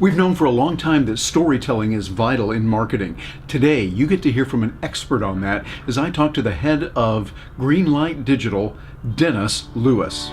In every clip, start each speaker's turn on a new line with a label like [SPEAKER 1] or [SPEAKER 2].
[SPEAKER 1] We've known for a long time that storytelling is vital in marketing. Today, you get to hear from an expert on that as I talk to the head of Greenlight Digital, Dennis Lewis.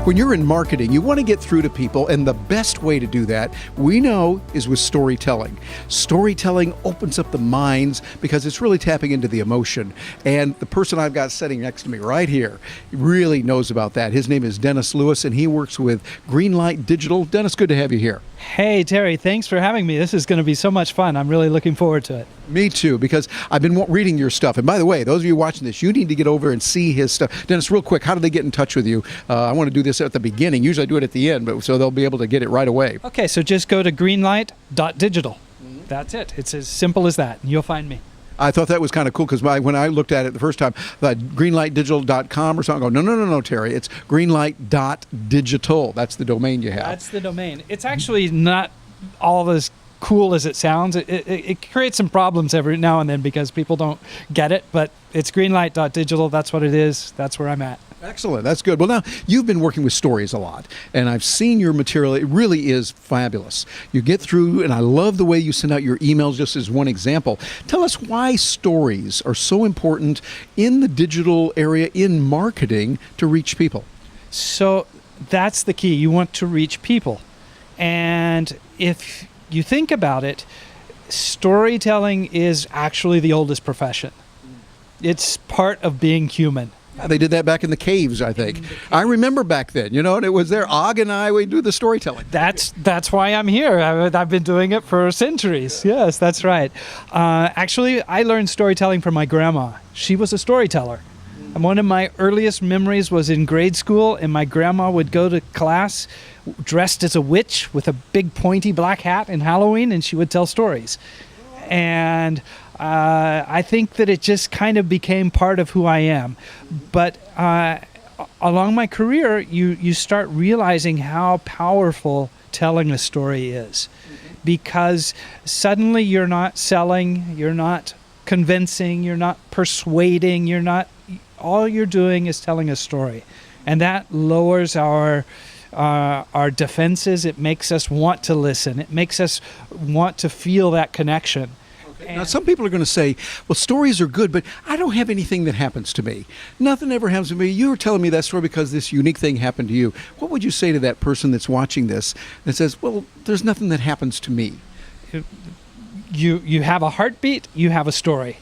[SPEAKER 1] When you're in marketing, you want to get through to people, and the best way to do that, we know, is with storytelling. Storytelling opens up the minds because it's really tapping into the emotion. And the person I've got sitting next to me right here really knows about that. His name is Dennis Lewis, and he works with Greenlight Digital. Dennis, good to have you here.
[SPEAKER 2] Hey, Terry, thanks for having me. This is going to be so much fun. I'm really looking forward to it.
[SPEAKER 1] Me too, because I've been reading your stuff. And by the way, those of you watching this, you need to get over and see his stuff. Dennis, real quick, how do they get in touch with you? I want to do this at the beginning. Usually I do it at the end, but so they'll be able to get it right away.
[SPEAKER 2] Okay, so just go to greenlight.digital. That's it. It's as simple as that. You'll find me.
[SPEAKER 1] I thought that was kind of cool because when I looked at it the first time, I thought greenlightdigital.com or something. I go, no, Terry, it's greenlight.digital. That's the domain you have.
[SPEAKER 2] That's the domain. It's actually not all as cool as it sounds. It creates some problems every now and then because people don't get it, but it's greenlight.digital. That's what it is. That's where I'm at.
[SPEAKER 1] Excellent. That's good. Well, now, you've been working with stories a lot, and I've seen your material. It really is fabulous. You get through, and I love the way you send out your emails, just as one example. Tell us why stories are so important in the digital area, in marketing, to reach people.
[SPEAKER 2] So that's the key. You want to reach people. And if you think about it, storytelling is actually the oldest profession. It's part of being human.
[SPEAKER 1] Yeah, they did that back in the caves, I think. I remember back then, and it was there. Og and I, we do the storytelling.
[SPEAKER 2] That's why I'm here. I've been doing it for centuries. Yes, that's right. Actually, I learned storytelling from my grandma. She was a storyteller. And one of my earliest memories was in grade school, and my grandma would go to class dressed as a witch with a big pointy black hat in Halloween, and she would tell stories. And I think that it just kind of became part of who I am. But along my career, you start realizing how powerful telling a story is. Because suddenly you're not selling, you're not convincing, you're not persuading, all you're doing is telling a story. And that lowers our defenses. It makes us want to listen. It makes us want to feel that connection.
[SPEAKER 1] Now, some people are going to say, well, stories are good, but I don't have anything that happens to me. Nothing ever happens to me. You were telling me that story because this unique thing happened to you. What would you say to that person that's watching this that says, well, there's nothing that happens to me?
[SPEAKER 2] You have a heartbeat, you have a story.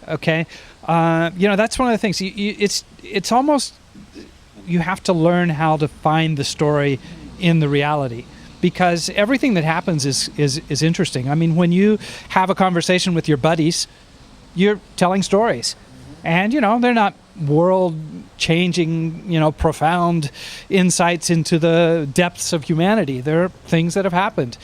[SPEAKER 2] Okay? That's one of the things. It's almost, you have to learn how to find the story in the reality. Because everything that happens is interesting. I mean, when you have a conversation with your buddies, you're telling stories. And, they're not world-changing, profound insights into the depths of humanity. They're things that have happened.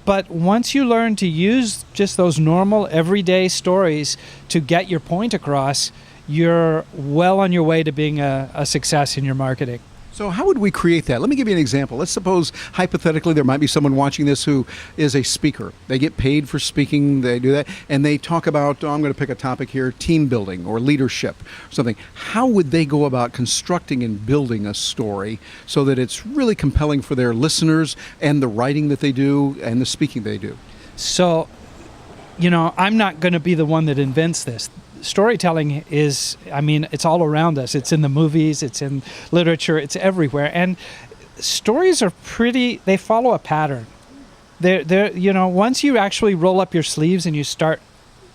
[SPEAKER 2] But once you learn to use just those normal, everyday stories to get your point across, you're well on your way to being a success in your marketing.
[SPEAKER 1] So how would we create that? Let me give you an example. Let's suppose, hypothetically, there might be someone watching this who is a speaker. They get paid for speaking, they do that, and they talk about, I'm going to pick a topic here, team building or leadership or something. How would they go about constructing and building a story so that it's really compelling for their listeners and the writing that they do and the speaking they do?
[SPEAKER 2] So, I'm not going to be the one that invents this. Storytelling is, it's all around us. It's in the movies, it's in literature, it's everywhere. And stories are they follow a pattern. They're once you actually roll up your sleeves and you start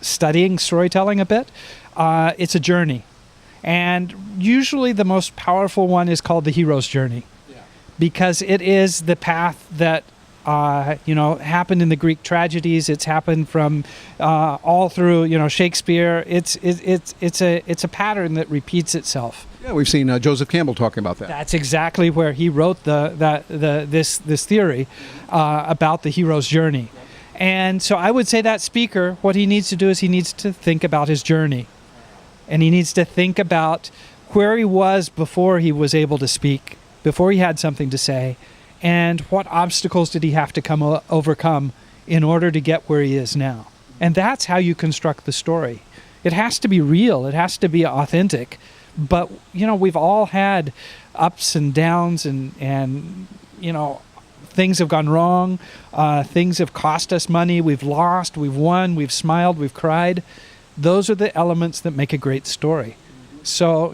[SPEAKER 2] studying storytelling a bit, it's a journey. And usually the most powerful one is called the hero's journey. Yeah. Because it is the path that happened in the Greek tragedies. It's happened from all through, Shakespeare. It's a pattern that repeats itself.
[SPEAKER 1] Yeah, we've seen Joseph Campbell talking about that.
[SPEAKER 2] That's exactly where he wrote this theory about the hero's journey. And so I would say that speaker, what he needs to do is he needs to think about his journey. and he needs to think about where he was before he was able to speak, before he had something to say, and what obstacles did he have to overcome in order to get where he is now. And that's how you construct the story. It has to be real. It has to be authentic. But, we've all had ups and downs and things have gone wrong. Things have cost us money. We've lost. We've won. We've smiled. We've cried. Those are the elements that make a great story. So,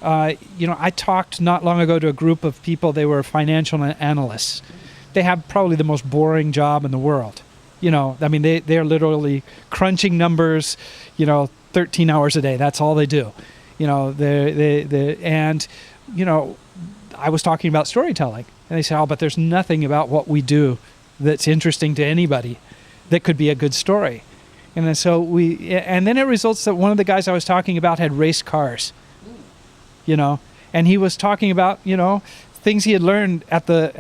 [SPEAKER 2] I talked not long ago to a group of people. They were financial analysts. They have probably the most boring job in the world. They're literally crunching numbers, 13 hours a day. That's all they do. I was talking about storytelling, and they said, "Oh, but there's nothing about what we do that's interesting to anybody that could be a good story." And then it results that one of the guys I was talking about had raced cars, and he was talking about, things he had learned at the,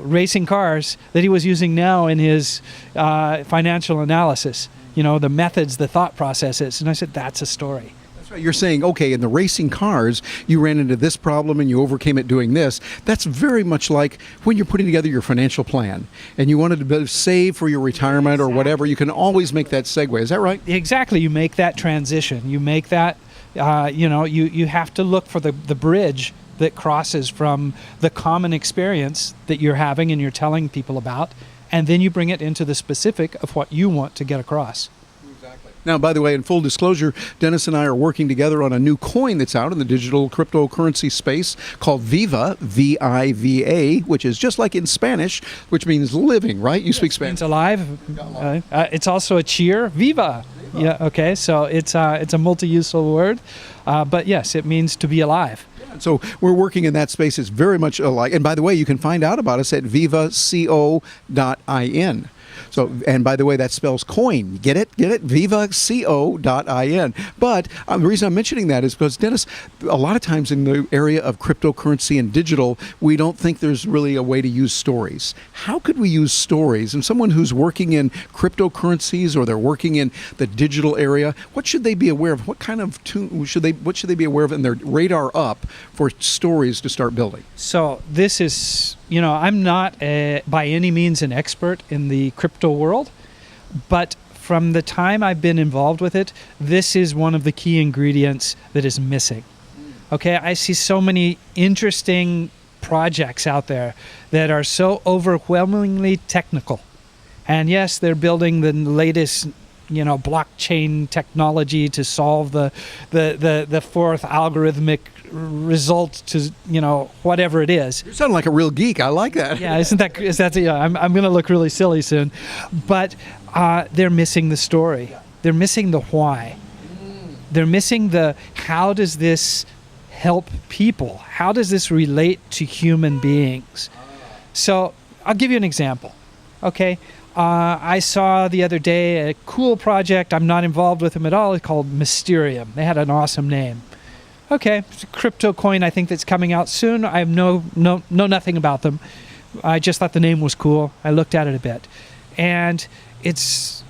[SPEAKER 2] racing cars that he was using now in his financial analysis, the methods, the thought processes. And I said, that's a story.
[SPEAKER 1] That's right. You're saying, okay, in the racing cars, you ran into this problem and you overcame it doing this. That's very much like when you're putting together your financial plan and you wanted to save for your retirement or whatever, you can always make that segue. Is that right?
[SPEAKER 2] Exactly. You make that transition. You make that, you have to look for the bridge that crosses from the common experience that you're having and you're telling people about, and then you bring it into the specific of what you want to get across.
[SPEAKER 1] Exactly. Now, by the way, in full disclosure, Dennis and I are working together on a new coin that's out in the digital cryptocurrency space called Viva, V-I-V-A, which is just like in Spanish, which means living, right? You speak Spanish.
[SPEAKER 2] It means alive. It's also a cheer, Viva. Yeah, okay, so it's a multi-useful word, but yes, it means to be alive.
[SPEAKER 1] So we're working in that space. It's very much alike. And by the way, you can find out about us at vivaco.in. So, and by the way, that spells coin. Get it? vivaco.in. But the reason I'm mentioning that is because, Dennis, a lot of times in the area of cryptocurrency and digital, we don't think there's really a way to use stories. How could we use stories? And someone who's working in cryptocurrencies or they're working in the digital area, what should they be aware of? What kind of what should they be aware of in their radar up for stories to start building?
[SPEAKER 2] So this is, I'm not by any means an expert in the crypto world, but from the time I've been involved with it, this is one of the key ingredients that is missing. Okay, I see so many interesting projects out there that are so overwhelmingly technical. And yes, they're building the latest blockchain technology to solve the fourth algorithmic result to whatever it is.
[SPEAKER 1] You sound like a real geek. I like that.
[SPEAKER 2] Yeah, is that I'm going to look really silly soon, but they're missing the story. They're missing the why. They're missing the how does this help people? How does this relate to human beings? So I'll give you an example. Okay. I saw the other day a cool project. I'm not involved with them at all. It's called Mysterium. They had an awesome name. Okay, it's a crypto coin I think that's coming out soon. I have know nothing about them. I just thought the name was cool. I looked at it a bit. And it's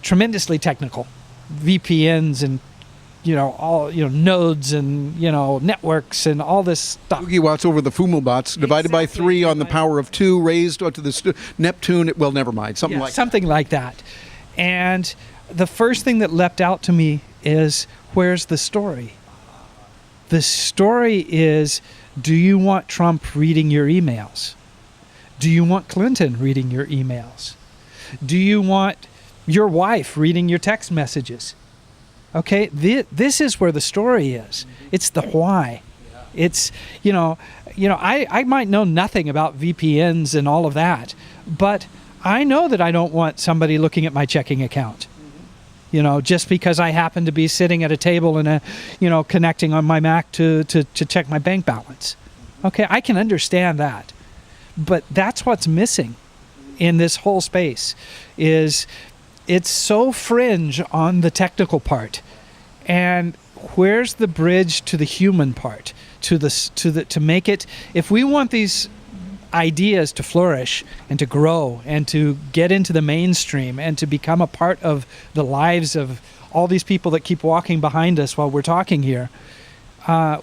[SPEAKER 2] tremendously technical. VPNs and all nodes and networks and all this stuff.
[SPEAKER 1] Watts over the Fumobots divided by 3 on the power of 2 raised to the Neptune. Well, never mind. Something like
[SPEAKER 2] that. And the first thing that leapt out to me is, where's the story? The story is, do you want Trump reading your emails? Do you want Clinton reading your emails? Do you want your wife reading your text messages? Okay, this is where the story is. It's the why. It's, I might know nothing about VPNs and all of that, but I know that I don't want somebody looking at my checking account. Just because I happen to be sitting at a table and connecting on my Mac to check my bank balance. Okay, I can understand that. But that's what's missing in this whole space is it's so fringe on the technical part, and where's the bridge to the human part, to make it, if we want these ideas to flourish and to grow and to get into the mainstream and to become a part of the lives of all these people that keep walking behind us while we're talking here,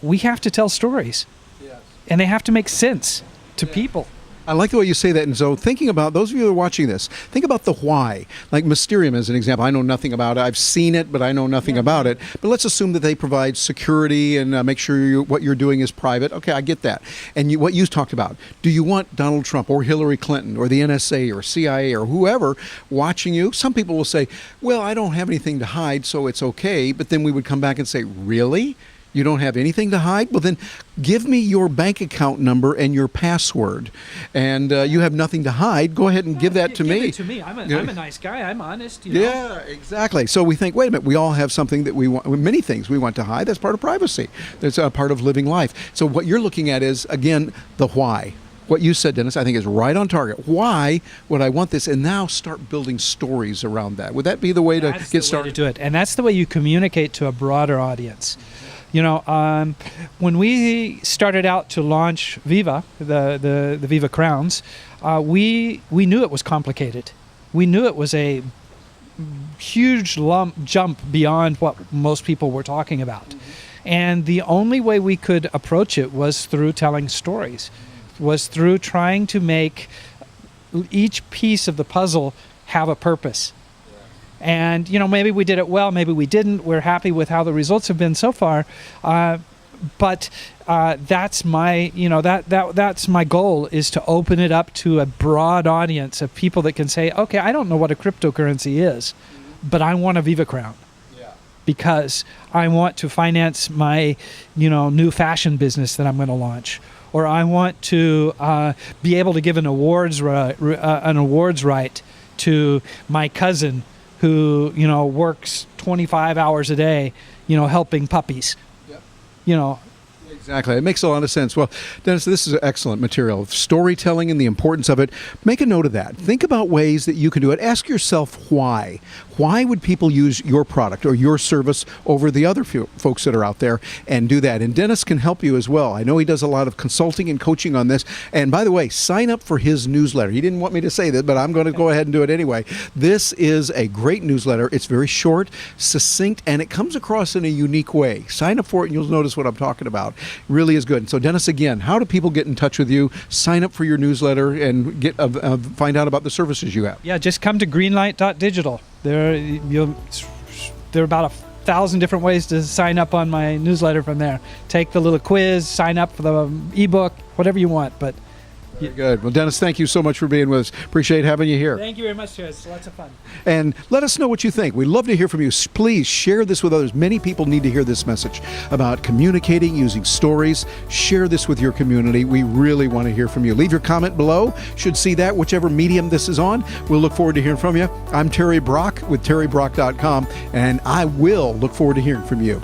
[SPEAKER 2] we have to tell stories.
[SPEAKER 1] Yes.
[SPEAKER 2] And they have to make sense to
[SPEAKER 1] Yeah.
[SPEAKER 2] people.
[SPEAKER 1] I like the way you say that. And so thinking about those of you who are watching this, think about the why. Like Mysterium as an example. I know nothing about it. I've seen it, but I know nothing about it. But let's assume that they provide security and make sure what you're doing is private. Okay, I get that. And what you talked about. Do you want Donald Trump or Hillary Clinton or the NSA or CIA or whoever watching you? Some people will say, well, I don't have anything to hide, so it's okay. But then we would come back and say, really? You don't have anything to hide? Well, then give me your bank account number and your password. And you have nothing to hide. Go ahead and give that to me.
[SPEAKER 2] Give it to me. I'm a nice guy. I'm honest. You know?
[SPEAKER 1] Yeah, exactly. So we think, wait a minute, we all have something that we want, many things we want to hide. That's part of privacy. That's a part of living life. So what you're looking at is, again, the why. What you said, Dennis, I think is right on target. Why would I want this? And now start building stories around that. Would that be the way to get started?
[SPEAKER 2] To do it. And that's the way you communicate to a broader audience. You know, when we started out to launch Viva, the Viva Crowns, we knew it was complicated. We knew it was a huge jump beyond what most people were talking about. Mm-hmm. And the only way we could approach it was through telling stories, was through trying to make each piece of the puzzle have a purpose. And, you know, maybe we did it well, maybe we didn't. We're happy with how the results have been so far. But that's my, you know, that's my goal, is to open it up to a broad audience of people that can say, okay, I don't know what a cryptocurrency is, but I want a Viva Crown. Because I want to finance my, you know, new fashion business that I'm going to launch. Or I want to be able to give an awards right to my cousin who, you know, works 25 hours a day, you know, helping puppies. Yep. You know.
[SPEAKER 1] Exactly. It makes a lot of sense. Well, Dennis, this is excellent material. Storytelling and the importance of it. Make a note of that. Think about ways that you can do it. Ask yourself why. Why would people use your product or your service over the other few folks that are out there, and do that? And Dennis can help you as well. I know he does a lot of consulting and coaching on this. And by the way, sign up for his newsletter. He didn't want me to say that, but I'm going to go ahead and do it anyway. This is a great newsletter. It's very short, succinct, and it comes across in a unique way. Sign up for it and you'll notice what I'm talking about. Really is good. So Dennis, again, how do people get in touch with you, sign up for your newsletter, and get find out about the services you have?
[SPEAKER 2] Yeah, just come to Greenlight.digital. There are about 1,000 different ways to sign up on my newsletter from there. Take the little quiz, sign up for the ebook, whatever you want. But
[SPEAKER 1] very good. Well, Dennis, thank you so much for being with us. Appreciate having you here.
[SPEAKER 2] Thank you very much, Chris. It's lots of fun.
[SPEAKER 1] And let us know what you think. We'd love to hear from you. Please share this with others. Many people need to hear this message about communicating using stories. Share this with your community. We really want to hear from you. Leave your comment below. Should see that, whichever medium this is on. We'll look forward to hearing from you. I'm Terry Brock with terrybrock.com, and I will look forward to hearing from you.